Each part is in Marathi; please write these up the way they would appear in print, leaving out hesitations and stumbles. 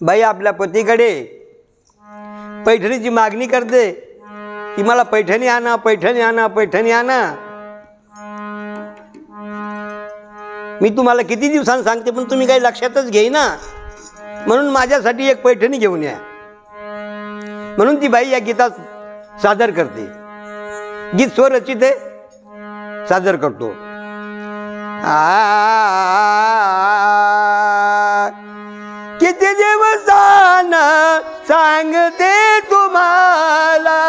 बाई आपल्या पतीकडे पैठणीची मागणी करते की मला पैठणी आणा, पैठणी आणा, पैठणी आणा. मी तुम्हाला किती दिवसांनी सांगते पण तुम्ही काही लक्षातच घेईना. म्हणून माझ्यासाठी एक पैठणी घेऊन या. म्हणून ती बाई या गीतात सादर करते. गीत स्वरचित आहे, सादर करतो. किती दिवसानं सांगते तुम्हाला,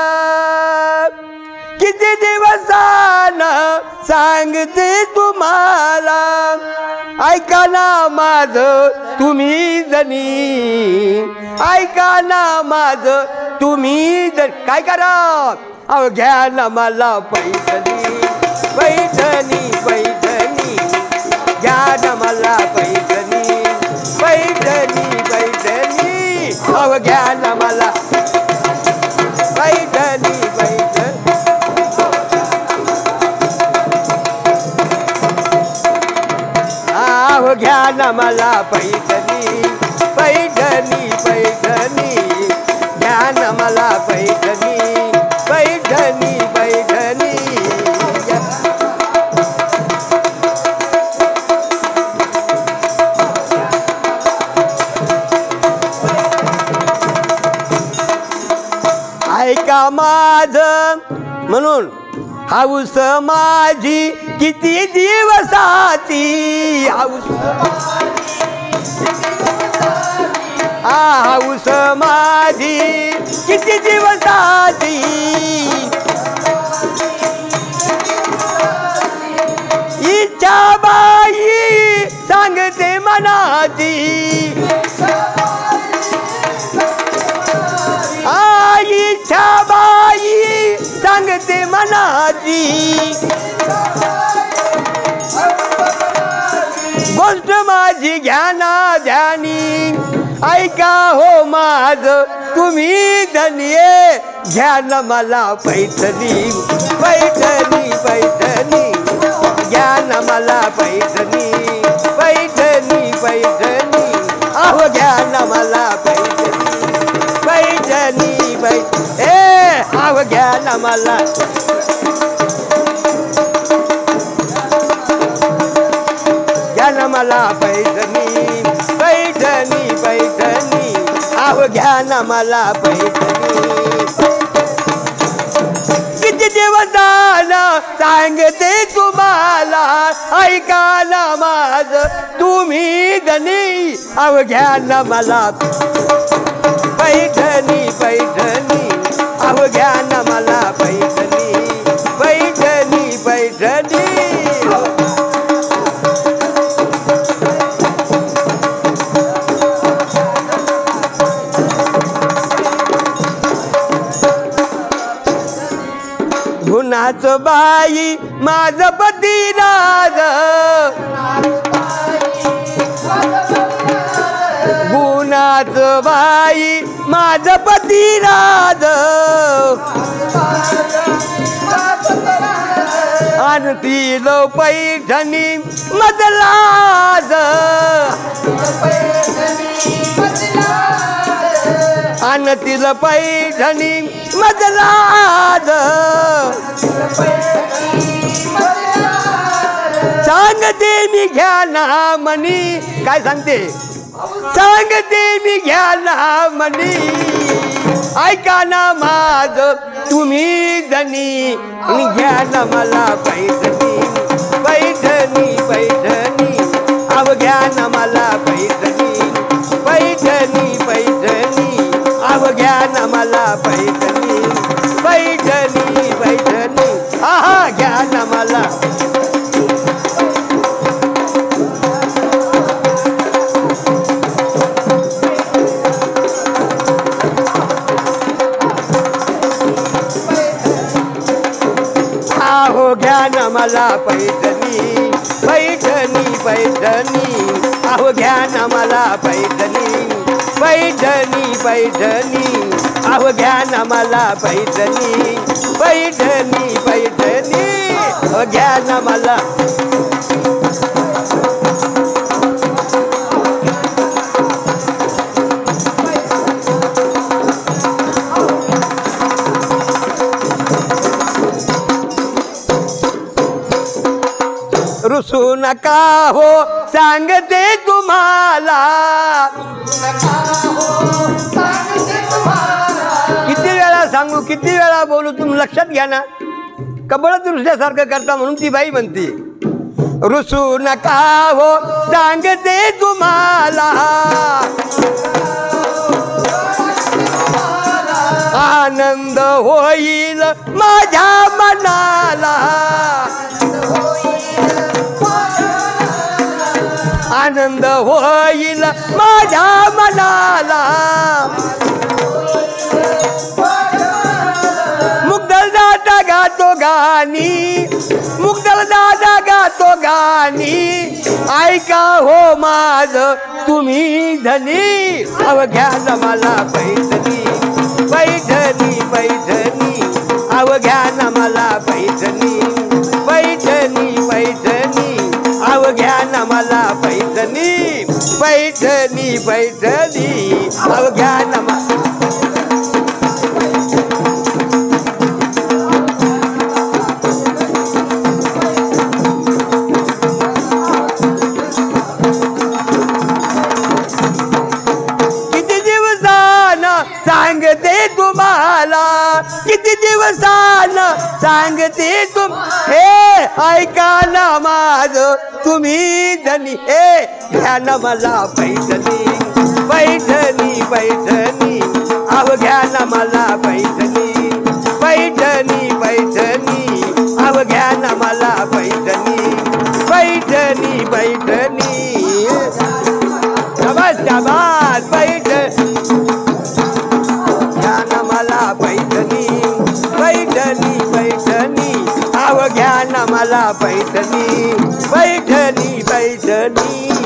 किती दिवसानं सांगते तुम्हाला, ऐका ना माझं तुम्ही जणी, ऐका ना माझं तुम्ही जण. काय करा अहो घ्या ना मला पैठणी, पैठणी पैठणी, घ्या ना मला पैठणी, पैठणी पैठणी, अहो घ्या ना मला पैठणी पैठणी. अहो घ्या ना मला पैठणी, पैठणी पैठणी, घ्या ना मला पैठणी, पैठणी पैठणी. ऐका माझं म्हणून हाऊस माझी किती दिवसाची, हाऊस हाऊस माझी किती दिवसाची, इच्छा बाई सांगते मनाची, इच्छा बाई सांगते मनाची. गोष्ट माझी घ्याना ध्यानी, ऐका हो माझ तुम्ही धनिये, घ्या ना मला पैठणी, पैठणी पैठणी, घ्या ना मला पैठणी, पैठणी पैठणी, अहो घ्या ना मला पैठणी, पैठणी पैठणी, अहो घ्या ना मला, घ्या ना मला पैठणी, पैठणी पैठणी, अहो घ्या ना मला पैठणी. किती दिवसानं सांगते तुम्हाला, ऐका ना माझ तुम्ही धनी, अहो घ्या ना मला पैठणी पैठणी, अहो घ्या ना मला पैठणी, पैठणी पैठणी. गुणाचं बाई माझं पती राज, गुणाचं बाई माझं पती राज, आणतील पैठणी मजलाज, आणतील पैठणी मजलाज. सांगते मी घ्या ना मनी, काय सांगते सांगते मी घ्या ना मनी, ऐका ना माझ तुम्ही जणी, घ्या ना मला पैठणी, पैठणी पैठणी, अव घ्या ना मला पैठणी, पैठणी पैठणी, अव घ्या ना मला पैठणी, पैठणी पैठणी, आहा घ्या ना मला. आहो घ्या ना मला पैठणी, पैठणी पैठणी, आहो घ्या ना मला पैठणी, पैठणी पैठणी, आहो घ्या ना मला पैठणी, पैठणी पैठणी, घ्या ना मला. रुसू नका हो सांगते तुम्हाला. किती वेळा सांगू, किती वेळा बोलू, तुम्ही लक्षात घ्या ना. कबळत रुसल्यासारखं करता म्हणून ती बाई म्हणते रुसू नका हो सांगते तुम्हाला. आनंद होईल माझ्या मनाला. आनंद होईल माझ्या मनाला. मुग्धल दादा गातो गाणी, मुग्धल दादा गातो गाणी. ऐका हो माझ तुम्ही धनी, अवघ्या मला पैठणी. पैठणी पैठणी अवघ्या मला पैठणी. पैठणी पैठणी अवघ्या मला पैठणी. पैठणी पैठणी अवघ्या सांगते तुम्हाला. किती दिवसानं सांगते तुम, हे ऐका ना माझ तुम्ही धनी. हे घ्या ना मला पैठणी. पैठणी पैठणी अवघ्या ना मला पैठणी. पैठणी पैठणी अवघ्या ना मला पैठणी. पैठणी पैठणी शाबास शाबास. पैठणी मला पैठणी. पैठणी पैठणी अवघ्या मला पैठणी. पैठणी पैठणी